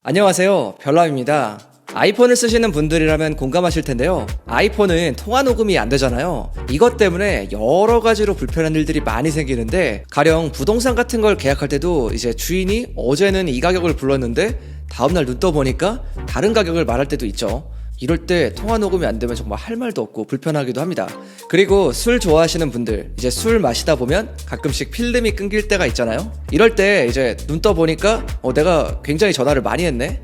안녕하세요, 별남입니다. 아이폰을 쓰시는 분들이라면 공감하실 텐데요. 아이폰은 통화 녹음이 안 되잖아요. 이것 때문에 여러 가지로 불편한 일들이 많이 생기는데, 가령 부동산 같은 걸 계약할 때도 이제 주인이 어제는 이 가격을 불렀는데 다음날 눈 떠보니까 다른 가격을 말할 때도 있죠. 이럴 때 통화 녹음이 안 되면 정말 할 말도 없고 불편하기도 합니다. 그리고 술 좋아하시는 분들, 이제 술 마시다 보면 가끔씩 필름이 끊길 때가 있잖아요. 이럴 때 이제 눈 떠보니까 내가 굉장히 전화를 많이 했네?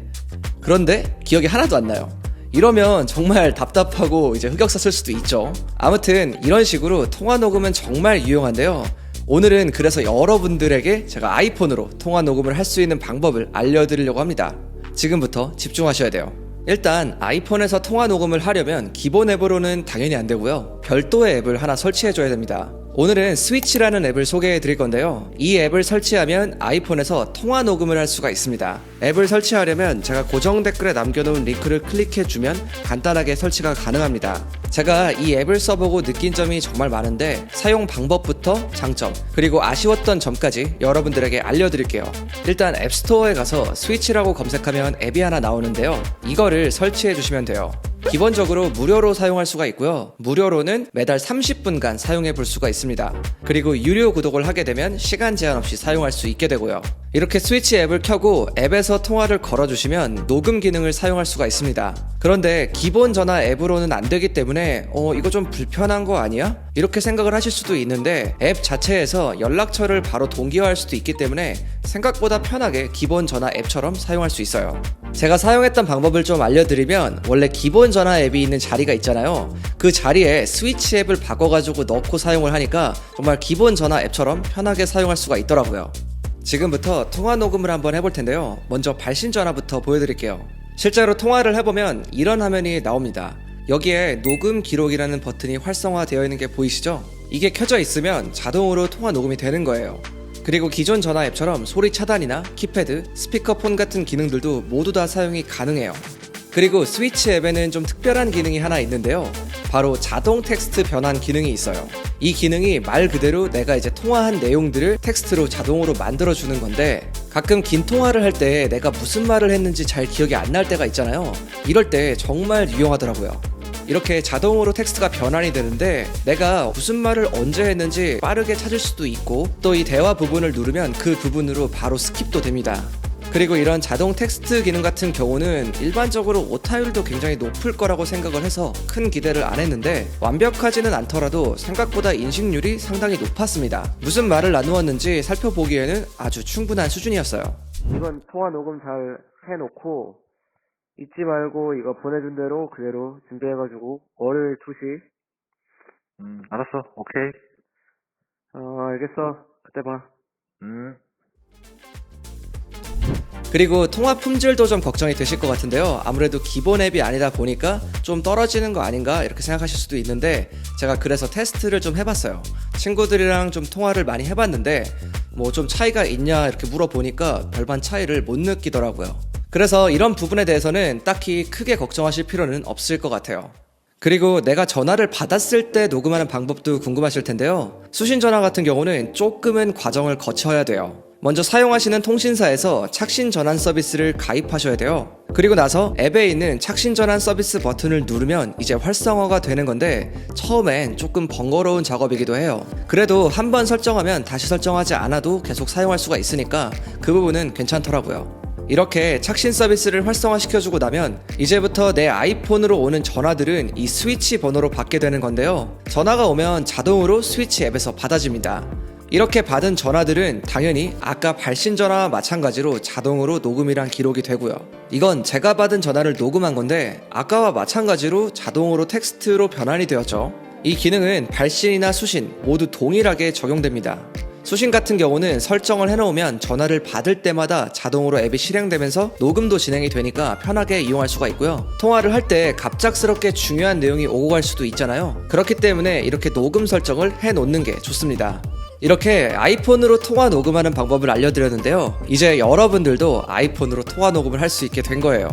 그런데 기억이 하나도 안 나요. 이러면 정말 답답하고 이제 흑역사 쓸 수도 있죠. 아무튼 이런 식으로 통화 녹음은 정말 유용한데요. 오늘은 그래서 여러분들에게 제가 아이폰으로 통화 녹음을 할 수 있는 방법을 알려드리려고 합니다. 지금부터 집중하셔야 돼요. 일단 아이폰에서 통화 녹음을 하려면 기본 앱으로는 당연히 안 되고요. 별도의 앱을 하나 설치해줘야 됩니다. 오늘은 스위치라는 앱을 소개해 드릴 건데요. 이 앱을 설치하면 아이폰에서 통화 녹음을 할 수가 있습니다. 앱을 설치하려면 제가 고정 댓글에 남겨놓은 링크를 클릭해 주면 간단하게 설치가 가능합니다. 제가 이 앱을 써보고 느낀 점이 정말 많은데, 사용 방법부터 장점, 그리고 아쉬웠던 점까지 여러분들에게 알려드릴게요. 일단 앱스토어에 가서 스위치라고 검색하면 앱이 하나 나오는데요. 이거를 설치해 주시면 돼요. 기본적으로 무료로 사용할 수가 있고요. 무료로는 매달 30분간 사용해 볼 수가 있습니다. 그리고 유료 구독을 하게 되면 시간 제한 없이 사용할 수 있게 되고요. 이렇게 스위치 앱을 켜고 앱에서 통화를 걸어주시면 녹음 기능을 사용할 수가 있습니다. 그런데 기본 전화 앱으로는 안 되기 때문에 이거 좀 불편한 거 아니야? 이렇게 생각을 하실 수도 있는데, 앱 자체에서 연락처를 바로 동기화할 수도 있기 때문에 생각보다 편하게 기본 전화 앱처럼 사용할 수 있어요. 제가 사용했던 방법을 좀 알려드리면, 원래 기본 전화 앱이 있는 자리가 있잖아요. 그 자리에 스위치 앱을 바꿔가지고 넣고 사용을 하니까 정말 기본 전화 앱처럼 편하게 사용할 수가 있더라고요. 지금부터 통화 녹음을 한번 해볼 텐데요. 먼저 발신 전화부터 보여드릴게요. 실제로 통화를 해보면 이런 화면이 나옵니다. 여기에 녹음 기록이라는 버튼이 활성화되어 있는 게 보이시죠? 이게 켜져 있으면 자동으로 통화 녹음이 되는 거예요. 그리고 기존 전화 앱처럼 소리 차단이나 키패드, 스피커폰 같은 기능들도 모두 다 사용이 가능해요. 그리고 스위치 앱에는 좀 특별한 기능이 하나 있는데요. 바로 자동 텍스트 변환 기능이 있어요. 이 기능이 말 그대로 내가 이제 통화한 내용들을 텍스트로 자동으로 만들어주는 건데, 가끔 긴 통화를 할 때 내가 무슨 말을 했는지 잘 기억이 안 날 때가 있잖아요. 이럴 때 정말 유용하더라고요. 이렇게 자동으로 텍스트가 변환이 되는데, 내가 무슨 말을 언제 했는지 빠르게 찾을 수도 있고, 또 이 대화 부분을 누르면 그 부분으로 바로 스킵도 됩니다. 그리고 이런 자동 텍스트 기능 같은 경우는 일반적으로 오타율도 굉장히 높을 거라고 생각을 해서 큰 기대를 안 했는데, 완벽하지는 않더라도 생각보다 인식률이 상당히 높았습니다. 무슨 말을 나누었는지 살펴보기에는 아주 충분한 수준이었어요. 이번 통화 녹음 잘 해놓고 잊지 말고 이거 보내준 대로 그대로 준비해가지고 월요일 2시. 알았어. 오케이. 알겠어. 그때 봐. 그리고 통화 품질도 좀 걱정이 되실 것 같은데요. 아무래도 기본 앱이 아니다 보니까 좀 떨어지는 거 아닌가 이렇게 생각하실 수도 있는데, 제가 그래서 테스트를 좀 해봤어요. 친구들이랑 좀 통화를 많이 해봤는데 뭐 좀 차이가 있냐 이렇게 물어보니까 별반 차이를 못 느끼더라고요. 그래서 이런 부분에 대해서는 딱히 크게 걱정하실 필요는 없을 것 같아요. 그리고 내가 전화를 받았을 때 녹음하는 방법도 궁금하실 텐데요. 수신 전화 같은 경우는 조금은 과정을 거쳐야 돼요. 먼저 사용하시는 통신사에서 착신 전환 서비스를 가입하셔야 돼요. 그리고 나서 앱에 있는 착신 전환 서비스 버튼을 누르면 이제 활성화가 되는 건데, 처음엔 조금 번거로운 작업이기도 해요. 그래도 한번 설정하면 다시 설정하지 않아도 계속 사용할 수가 있으니까 그 부분은 괜찮더라고요. 이렇게 착신 서비스를 활성화시켜주고 나면 이제부터 내 아이폰으로 오는 전화들은 이 스위치 번호로 받게 되는 건데요. 전화가 오면 자동으로 스위치 앱에서 받아집니다. 이렇게 받은 전화들은 당연히 아까 발신 전화와 마찬가지로 자동으로 녹음이란 기록이 되고요. 이건 제가 받은 전화를 녹음한 건데, 아까와 마찬가지로 자동으로 텍스트로 변환이 되었죠. 이 기능은 발신이나 수신 모두 동일하게 적용됩니다. 수신 같은 경우는 설정을 해놓으면 전화를 받을 때마다 자동으로 앱이 실행되면서 녹음도 진행이 되니까 편하게 이용할 수가 있고요. 통화를 할 때 갑작스럽게 중요한 내용이 오고 갈 수도 있잖아요. 그렇기 때문에 이렇게 녹음 설정을 해놓는 게 좋습니다. 이렇게 아이폰으로 통화 녹음하는 방법을 알려드렸는데요. 이제 여러분들도 아이폰으로 통화 녹음을 할 수 있게 된 거예요.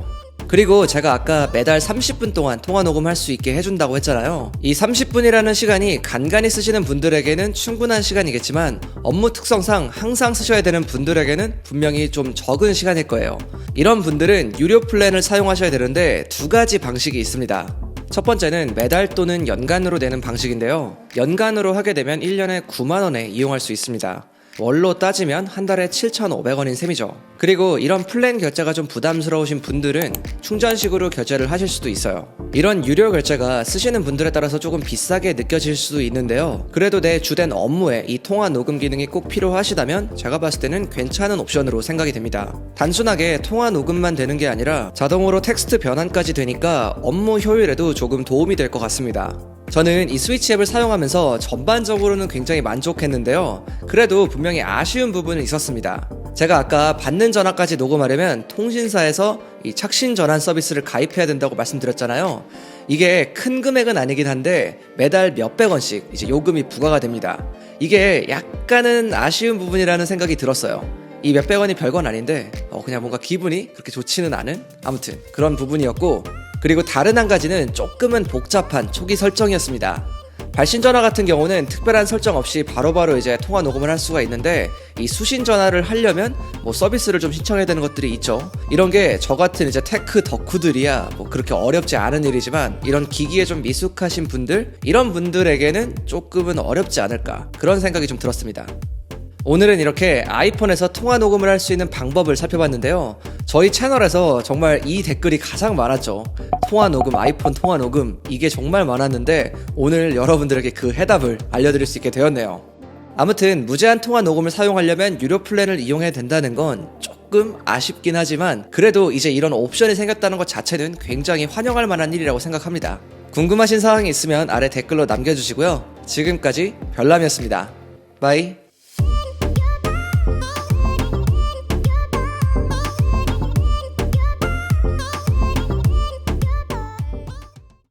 그리고 제가 아까 매달 30분 동안 통화 녹음할 수 있게 해준다고 했잖아요. 이 30분이라는 시간이 간간히 쓰시는 분들에게는 충분한 시간이겠지만 업무 특성상 항상 쓰셔야 되는 분들에게는 분명히 좀 적은 시간일 거예요. 이런 분들은 유료 플랜을 사용하셔야 되는데 두 가지 방식이 있습니다. 첫 번째는 매달 또는 연간으로 내는 방식인데요. 연간으로 하게 되면 1년에 9만원에 이용할 수 있습니다. 월로 따지면 한 달에 7,500원인 셈이죠. 그리고 이런 플랜 결제가 좀 부담스러우신 분들은 충전식으로 결제를 하실 수도 있어요. 이런 유료 결제가 쓰시는 분들에 따라서 조금 비싸게 느껴질 수도 있는데요. 그래도 내 주된 업무에 이 통화 녹음 기능이 꼭 필요하시다면 제가 봤을 때는 괜찮은 옵션으로 생각이 됩니다. 단순하게 통화 녹음만 되는 게 아니라 자동으로 텍스트 변환까지 되니까 업무 효율에도 조금 도움이 될 것 같습니다. 저는 이 스위치 앱을 사용하면서 전반적으로는 굉장히 만족했는데요. 그래도 분명히 아쉬운 부분은 있었습니다. 제가 아까 받는 전화까지 녹음하려면 통신사에서 이 착신 전환 서비스를 가입해야 된다고 말씀드렸잖아요. 이게 큰 금액은 아니긴 한데 매달 몇백 원씩 이제 요금이 부과가 됩니다. 이게 약간은 아쉬운 부분이라는 생각이 들었어요. 이 몇백 원이 별건 아닌데 그냥 뭔가 기분이 그렇게 좋지는 않은 아무튼 그런 부분이었고, 그리고 다른 한 가지는 조금은 복잡한 초기 설정이었습니다. 발신전화 같은 경우는 특별한 설정 없이 바로바로 이제 통화 녹음을 할 수가 있는데, 이 수신 전화를 하려면 뭐 서비스를 좀 신청해야 되는 것들이 있죠. 이런 게 저 같은 이제 테크 덕후들이야 뭐 그렇게 어렵지 않은 일이지만, 이런 기기에 좀 미숙하신 분들, 이런 분들에게는 조금은 어렵지 않을까 그런 생각이 좀 들었습니다. 오늘은 이렇게 아이폰에서 통화 녹음을 할 수 있는 방법을 살펴봤는데요. 저희 채널에서 정말 이 댓글이 가장 많았죠. 통화 녹음, 아이폰 통화 녹음, 이게 정말 많았는데 오늘 여러분들에게 그 해답을 알려드릴 수 있게 되었네요. 아무튼 무제한 통화 녹음을 사용하려면 유료 플랜을 이용해야 된다는 건 조금 아쉽긴 하지만, 그래도 이제 이런 옵션이 생겼다는 것 자체는 굉장히 환영할 만한 일이라고 생각합니다. 궁금하신 사항이 있으면 아래 댓글로 남겨주시고요. 지금까지 별남이었습니다. 바이.